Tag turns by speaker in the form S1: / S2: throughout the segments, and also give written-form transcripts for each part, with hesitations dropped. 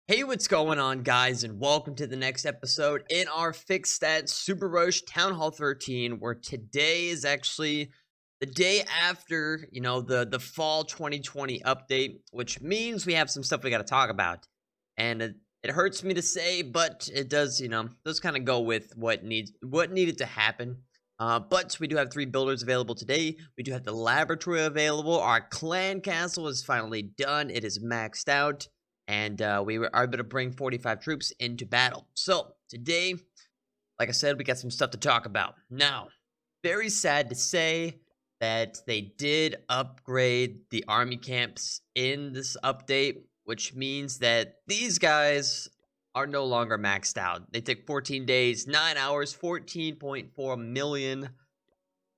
S1: Hey, what's going on, guys, and welcome to the next episode in our Fixed Stats Super Rush Town Hall 13, where today is actually the day after, the fall 2020 update, which means we have some stuff we got to talk about. And it hurts me to say, but it does, does kind of go with what needed to happen. But we do have 3 builders available today. We do have the laboratory available. Our clan castle is finally done. It is maxed out. And we are able to bring 45 troops into battle. So, today, like I said, we got some stuff to talk about. Now, very sad to say that they did upgrade the army camps in this update, which means that these guys are no longer maxed out. They take 14 days, 9 hours, 14.4 million.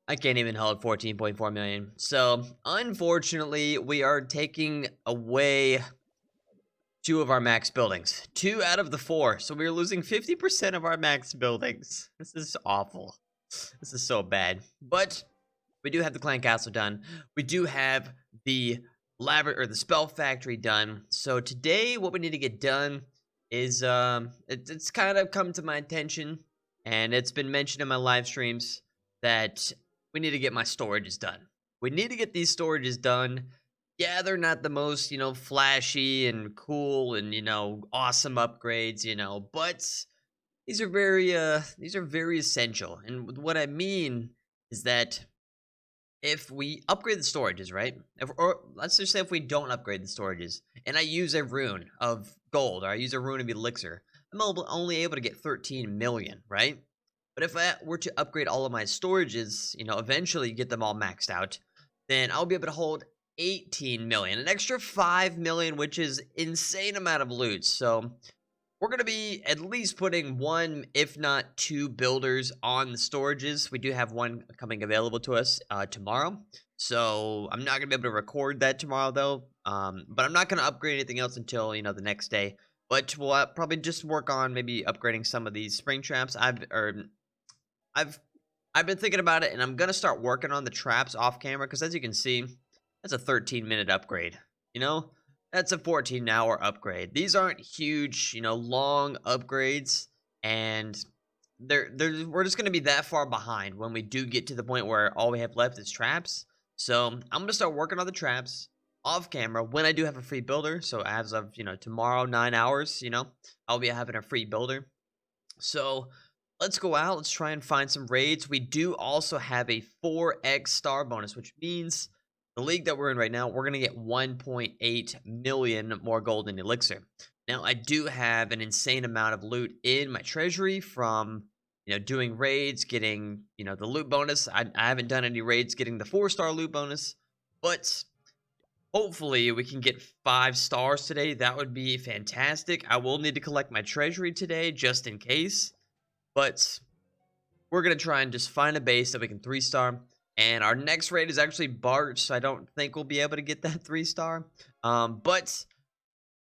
S1: I can't even hold 14.4 million. So, unfortunately, we are taking away 2 of our max buildings. 2 out of the 4. So we're losing 50% of our max buildings. This is awful. This is so bad. But we do have the clan castle done. We do have the the spell factory done. So today what we need to get done is it's kind of come to my attention, and it's been mentioned in my live streams, that we need to get my storages done. We need to get these storages done. Yeah, they're not the most, flashy and cool and, awesome upgrades, but these are very essential. And what I mean is that if we upgrade the storages, right? Or let's just say if we don't upgrade the storages and I use a rune of gold or I use a rune of elixir, I'm only able to get 13 million, right? But if I were to upgrade all of my storages, eventually get them all maxed out, then I'll be able to hold 18 million, an extra 5 million, which is insane amount of loot. So we're going to be at least putting 1, if not 2 builders on the storages. We do have 1 coming available to us tomorrow. So I'm not going to be able to record that tomorrow, though. But I'm not going to upgrade anything else until, the next day. But we'll probably just work on maybe upgrading some of these spring traps. I've been thinking about it, and I'm going to start working on the traps off camera, because as you can see, that's a 13-minute upgrade, That's a 14-hour upgrade. These aren't huge, long upgrades, and we're just going to be that far behind when we do get to the point where all we have left is traps. So I'm going to start working on the traps off camera when I do have a free builder. So as of, tomorrow, 9 hours, I'll be having a free builder. So let's go out. Let's try and find some raids. We do also have a 4x star bonus, which means the league that we're in right now, we're going to get 1.8 million more gold and elixir. Now, I do have an insane amount of loot in my treasury from, doing raids, getting, the loot bonus. I haven't done any raids getting the 4-star loot bonus, but hopefully we can get 5 stars today. That would be fantastic. I will need to collect my treasury today just in case, but we're going to try and just find a base that we can 3-star. And our next raid is actually Barch, so I don't think we'll be able to get that 3-star. But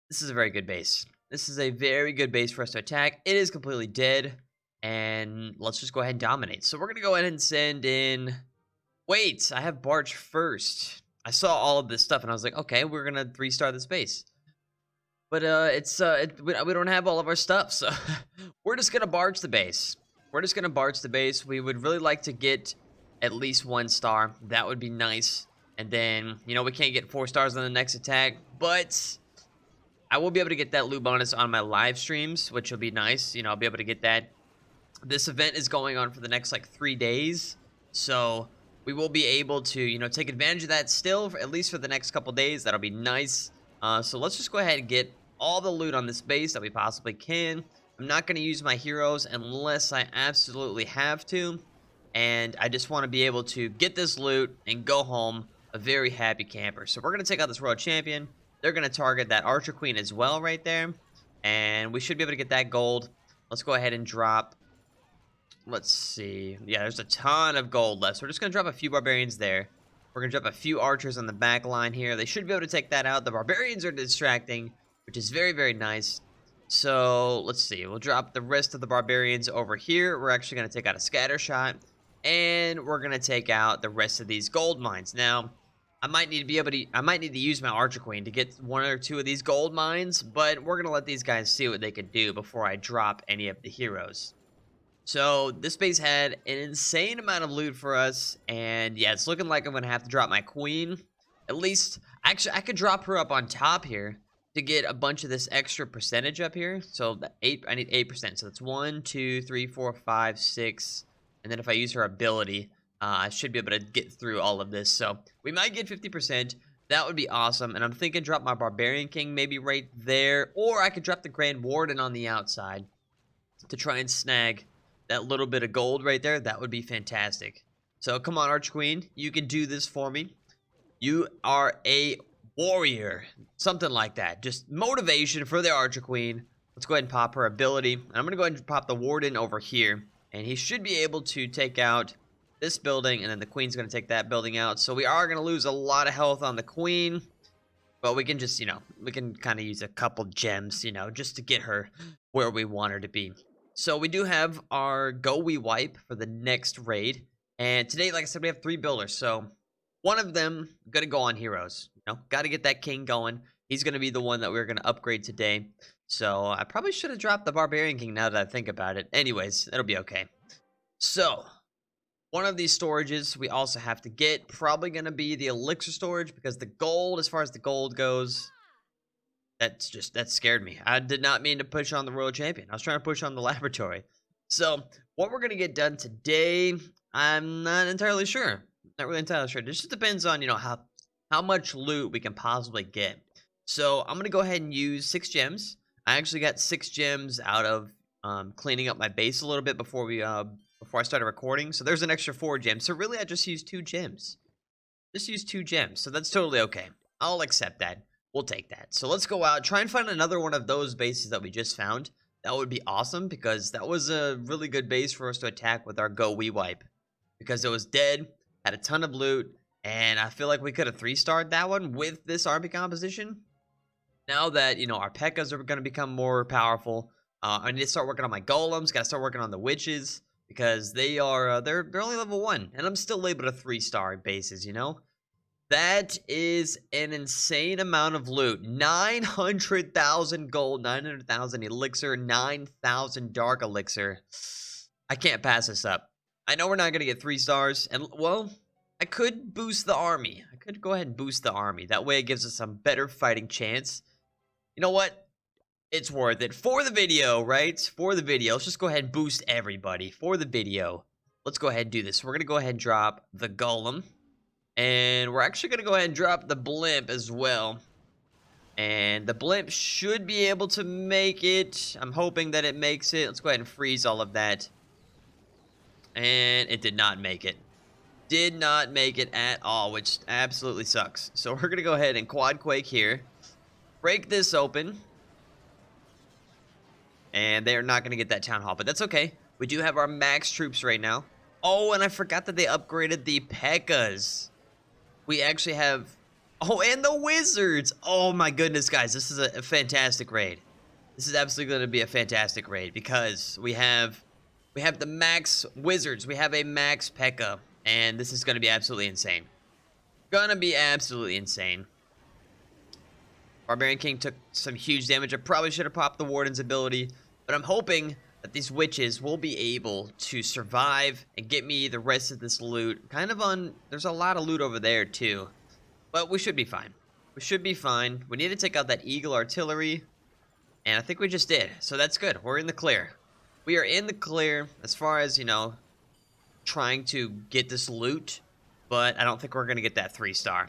S1: this is a very good base. This is a very good base for us to attack. It is completely dead, and let's just go ahead and dominate. So we're going to go ahead and send in... Wait, I have Barch first. I saw all of this stuff, and I was like, okay, we're going to 3-star this base. But we don't have all of our stuff, so we're just going to barge the base. We're just going to barge the base. We would really like to get at least 1 star. That would be nice. And then, we can't get 4 stars on the next attack, but I will be able to get that loot bonus on my live streams, which will be nice. I'll be able to get that. This event is going on for the next, 3 days, so we will be able to, take advantage of that still, at least for the next couple days. That'll be nice. So let's just go ahead and get all the loot on this base that we possibly can. I'm not going to use my heroes unless I absolutely have to. And I just want to be able to get this loot and go home a very happy camper. So we're going to take out this world champion. They're going to target that archer queen as well right there. And we should be able to get that gold. Let's go ahead and drop. Let's see. Yeah, there's a ton of gold left. So we're just going to drop a few barbarians there. We're going to drop a few archers on the back line here. They should be able to take that out. The barbarians are distracting, which is very, very nice. So let's see. We'll drop the rest of the barbarians over here. We're actually going to take out a scatter shot. And we're going to take out the rest of these gold mines. Now, I might need to be able to. I might need to use my Archer Queen to get one or two of these gold mines, but we're gonna let these guys see what they can do before I drop any of the heroes. So this base had an insane amount of loot for us, and yeah, it's looking like I'm gonna have to drop my queen. At least, actually, I could drop her up on top here to get a bunch of this extra percentage up here. So the I need 8%. So that's 1, 2, 3, 4, 5, 6, and then if I use her ability, I should be able to get through all of this. So we might get 50%. That would be awesome. And I'm thinking drop my Barbarian King maybe right there, or I could drop the Grand Warden on the outside to try and snag that little bit of gold right there. That would be fantastic. So come on, Arch Queen, you can do this for me. You are a warrior, something like that. Just motivation for the Archer Queen. Let's go ahead and pop her ability. And I'm gonna go ahead and pop the Warden over here, and he should be able to take out this building, and then the Queen's gonna take that building out. So we are gonna lose a lot of health on the Queen, but we can just, we can kind of use a couple gems, just to get her where we want her to be. So we do have our Go We Wipe for the next raid. And today, like I said, we have 3 builders. So one of them going to go on heroes. Got to get that king going. He's going to be the one that we're going to upgrade today. So I probably should have dropped the Barbarian King now that I think about it. Anyways, it'll be okay. So one of these storages we also have to get. Probably going to be the elixir storage, because the gold, as far as the gold goes, that scared me. I did not mean to push on the Royal Champion. I was trying to push on the laboratory. So what we're going to get done today, I'm not entirely sure. Not really entirely sure. This just depends on, how much loot we can possibly get. So I'm going to go ahead and use 6 gems. I actually got 6 gems out of cleaning up my base a little bit before I started recording. So there's an extra 4 gems. So really I just used 2 gems. Just use 2 gems. So that's totally okay. I'll accept that. We'll take that. So let's go out, try and find another one of those bases that we just found. That would be awesome, because that was a really good base for us to attack with our Go We Wipe. Because it was dead, had a ton of loot, and I feel like we could have 3-starred that one with this army composition. Now that, our P.E.K.K.A.s are going to become more powerful, I need to start working on my golems, got to start working on the witches, because they're only level 1, and I'm still able to 3-star bases, That is an insane amount of loot. 900,000 gold, 900,000 elixir, 9,000 dark elixir. I can't pass this up. I know we're not going to get 3 stars. And, well, I could boost the army. I could go ahead and boost the army. That way it gives us some better fighting chance. You know what? It's worth it. For the video, right? For the video. Let's just go ahead and boost everybody. For the video. Let's go ahead and do this. We're going to go ahead and drop the golem. And we're actually going to go ahead and drop the blimp as well. And the blimp should be able to make it. I'm hoping that it makes it. Let's go ahead and freeze all of that. And it did not make it. Did not make it at all, which absolutely sucks. So we're going to go ahead and quad quake here. Break this open. And they're not going to get that town hall, but that's okay. We do have our max troops right now. Oh, and I forgot that they upgraded the P.E.K.K.A.s. We actually have... Oh, and the wizards! Oh my goodness, guys. This is a fantastic raid. This is absolutely going to be a fantastic raid, because we have the max wizards. We have a max P.E.K.K.A. And this is going to be absolutely insane. Gonna be absolutely insane. Barbarian King took some huge damage. I probably should have popped the Warden's ability, but I'm hoping that these witches will be able to survive and get me the rest of this loot. There's a lot of loot over there too, but we should be fine. We should be fine. We need to take out that Eagle artillery, and I think we just did, so that's good. We're in the clear. We are in the clear as far as, trying to get this loot, but I don't think we're gonna get that 3-star.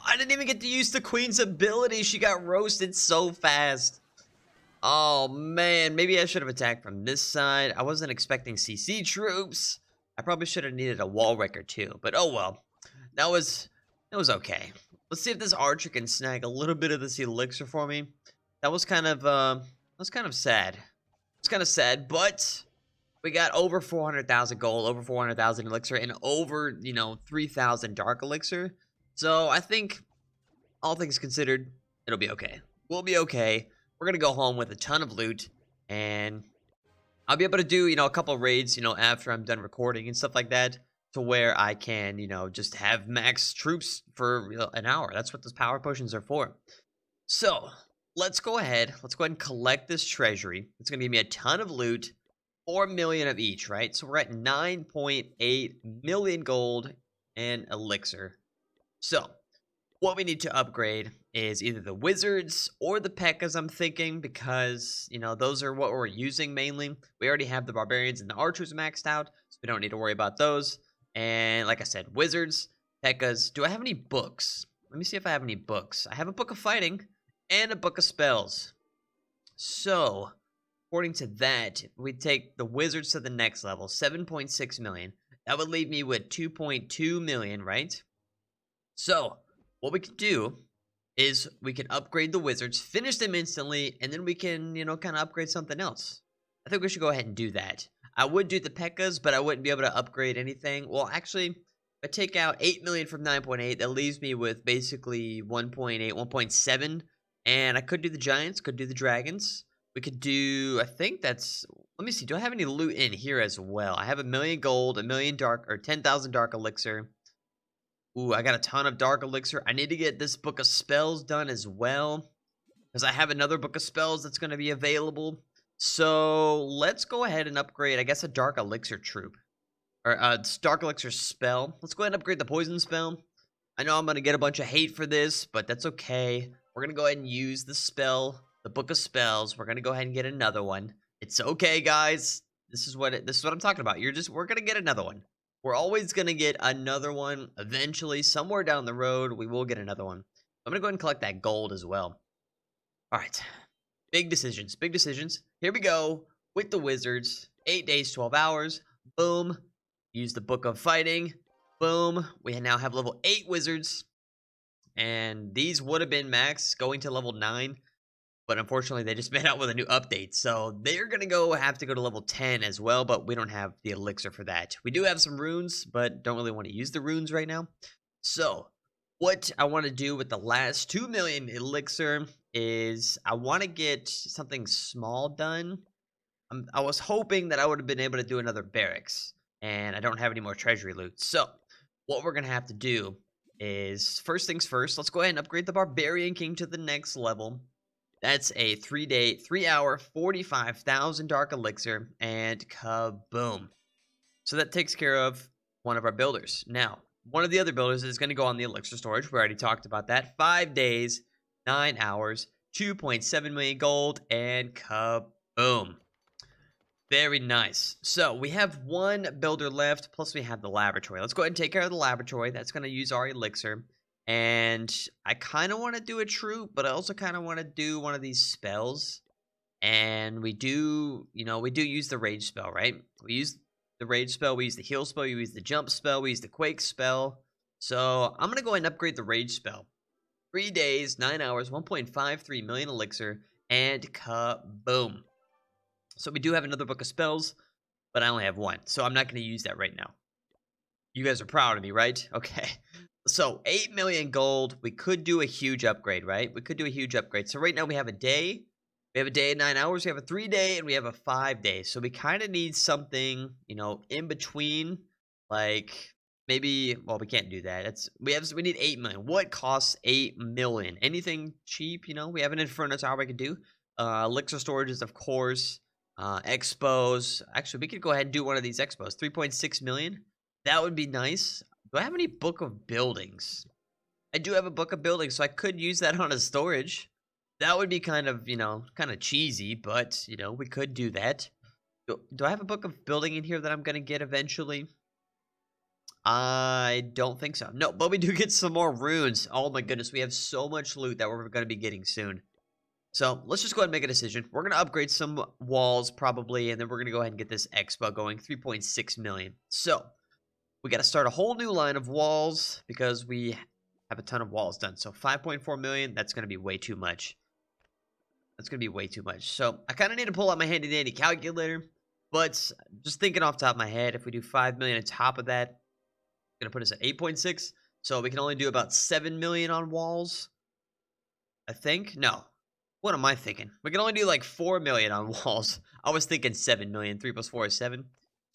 S1: I didn't even get to use the Queen's ability. She got roasted so fast. Oh, man. Maybe I should have attacked from this side. I wasn't expecting CC troops. I probably should have needed a wall wrecker too. But oh well. That was okay. Let's see if this archer can snag a little bit of this elixir for me. That was kind of sad. It's kind of sad, but we got over 400,000 gold, over 400,000 elixir, and over, 3,000 dark elixir. So I think, all things considered, it'll be okay. We'll be okay. We're going to go home with a ton of loot, and I'll be able to do, a couple raids, after I'm done recording and stuff like that. to where I can, just have max troops for an hour. That's what those power potions are for. So let's go ahead. Let's go ahead and collect this treasury. It's going to give me a ton of loot, 4 million of each, right? So we're at 9.8 million gold and elixir. So what we need to upgrade is either the wizards or the P.E.K.K.A.s, I'm thinking, because, those are what we're using mainly. We already have the barbarians and the archers maxed out, so we don't need to worry about those. And like I said, wizards, P.E.K.K.A.s. Do I have any books? Let me see if I have any books. I have a book of fighting and a book of spells. So, according to that, we take the wizards to the next level, 7.6 million. That would leave me with 2.2 million, right? So, what we can do is we can upgrade the wizards, finish them instantly, and then we can, kind of upgrade something else. I think we should go ahead and do that. I would do the P.E.K.K.A.s, but I wouldn't be able to upgrade anything. Well, actually, if I take out 8 million from 9.8, that leaves me with basically 1.8, 1.7. And I could do the giants, could do the dragons. We could do, I think that's, let me see, do I have any loot in here as well? I have 1 million gold, 1 million dark, or 10,000 dark elixir. Ooh, I got a ton of dark elixir. I need to get this book of spells done as well, because I have another book of spells that's going to be available. So let's go ahead and upgrade, I guess, a dark elixir troop. Or a dark elixir spell. Let's go ahead and upgrade the poison spell. I know I'm going to get a bunch of hate for this, but that's okay. We're going to go ahead and use the spell, the book of spells. We're going to go ahead and get another one. It's okay, guys. This is what I'm talking about. We're going to get another one. We're always going to get another one eventually. Somewhere down the road, we will get another one. I'm going to go ahead and collect that gold as well. All right. Big decisions. Big decisions. Here we go with the wizards. 8 days, 12 hours. Boom. Use the book of fighting. Boom. We now have level 8 wizards. And these would have been max going to level 9. But unfortunately, they just made out with a new update. So they're going to have to go to level 10 as well. But we don't have the elixir for that. We do have some runes, but don't really want to use the runes right now. So what I want to do with the last 2 million elixir is I want to get something small done. I was hoping that I would have been able to do another barracks. And I don't have any more treasury loot. So what we're going to have to do is, first things first, let's go ahead and upgrade the Barbarian King to the next level. That's a 3-day, 3-hour, 45,000 dark elixir, and kaboom. So that takes care of one of our builders. Now, one of the other builders is going to go on the elixir storage. We already talked about that. 5 days, 9 hours, 2.7 million gold, and kaboom. Very nice. So we have one builder left, plus we have the laboratory. Let's go ahead and take care of the laboratory. That's going to use our elixir. And I kind of want to do a troop, but I also kind of want to do one of these spells. And we do, we do use the rage spell, right? We use the rage spell, we use the heal spell, we use the jump spell, we use the quake spell. So I'm going to go ahead and upgrade the rage spell. 3 days, 9 hours, 1.53 million elixir, and kaboom. So we do have another book of spells, but I only have one. So I'm not going to use that right now. You guys are proud of me, right? Okay. So 8 million gold. We could do a huge upgrade, right? We could do a huge upgrade. So right now we have a day. We have a day and 9 hours. We have a 3-day and we have a 5-day. So we kind of need something, in between. Like maybe, well, we can't do that. We need 8 million. What costs 8 million? Anything cheap, We have an Inferno Tower we could do. Elixir storages, of course. Expos. Actually, we could go ahead and do one of these expos. 3.6 million. That would be nice. Do I have any book of buildings? I do have a book of buildings, so I could use that on a storage. That would be kind of, kind of cheesy, but, we could do that. Do I have a book of building in here that I'm going to get eventually? I don't think so. No, but we do get some more runes. Oh my goodness, we have so much loot that we're going to be getting soon. So let's just go ahead and make a decision. We're going to upgrade some walls probably, and then we're going to go ahead and get this expo going, 3.6 million. So we got to start a whole new line of walls because we have a ton of walls done. So 5.4 million, that's going to be way too much. That's going to be way too much. So I kind of need to pull out my handy dandy calculator, but just thinking off the top of my head, if we do 5 million on top of that, it's going to put us at 8.6. So we can only do about 7 million on walls. I think. No. What am I thinking? We can only do like 4 million on walls. I was thinking 7 million. 3 plus 4 is 7.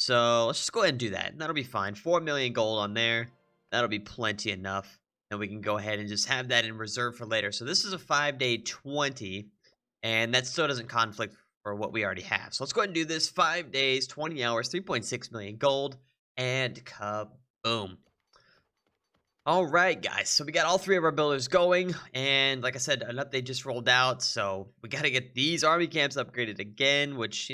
S1: So let's just go ahead and do that. That'll be fine. 4 million gold on there. That'll be plenty enough. And we can go ahead and just have that in reserve for later. So this is a 5-day 20. And that still doesn't conflict for what we already have. So let's go ahead and do this. 5 days, 20 hours, 3.6 million gold. And kaboom. All right, guys. So we got all three of our builders going, and like I said, an update just rolled out. So we got to get these army camps upgraded again, which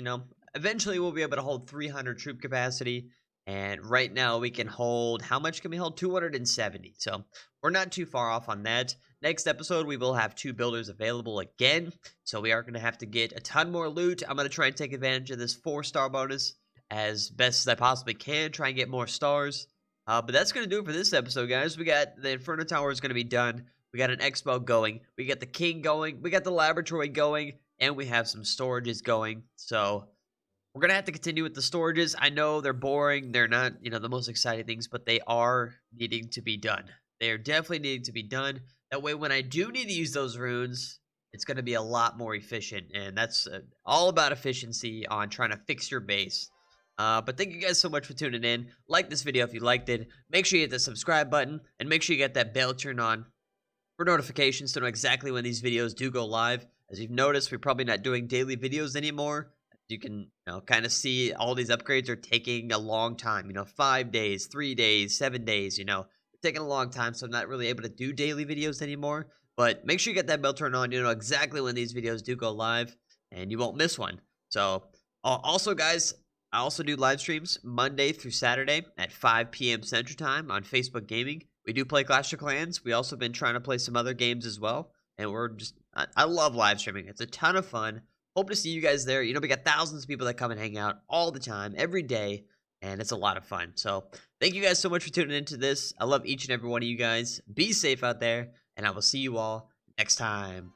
S1: eventually we'll be able to hold 300 troop capacity. And right now we can hold, how much can we hold? 270. So we're not too far off on that. Next episode, we will have 2 builders available again. So we are going to have to get a ton more loot. I'm going to try and take advantage of this 4-star bonus as best as I possibly can. Try and get more stars. But that's going to do it for this episode, guys. We got the Inferno Tower is going to be done. We got an expo going. We got the King going. We got the laboratory going. And we have some storages going. So we're going to have to continue with the storages. I know they're boring. They're not, the most exciting things, but they are needing to be done. They are definitely needing to be done. That way, when I do need to use those runes, it's going to be a lot more efficient. And that's all about efficiency on trying to fix your base. But thank you guys so much for tuning in. Like this video if you liked it. Make sure you hit the subscribe button. And make sure you get that bell turned on for notifications to know exactly when these videos do go live. As you've noticed, we're probably not doing daily videos anymore. You can kind of see all these upgrades are taking a long time. 5 days, 3 days, 7 days. They're taking a long time, so I'm not really able to do daily videos anymore. But make sure you get that bell turned on. You know exactly when these videos do go live. And you won't miss one. So, also, guys, I also do live streams Monday through Saturday at 5 p.m. Central Time on Facebook Gaming. We do play Clash of Clans. We also been trying to play some other games as well. And I love live streaming. It's a ton of fun. Hope to see you guys there. We got thousands of people that come and hang out all the time, every day. And it's a lot of fun. So thank you guys so much for tuning into this. I love each and every one of you guys. Be safe out there. And I will see you all next time.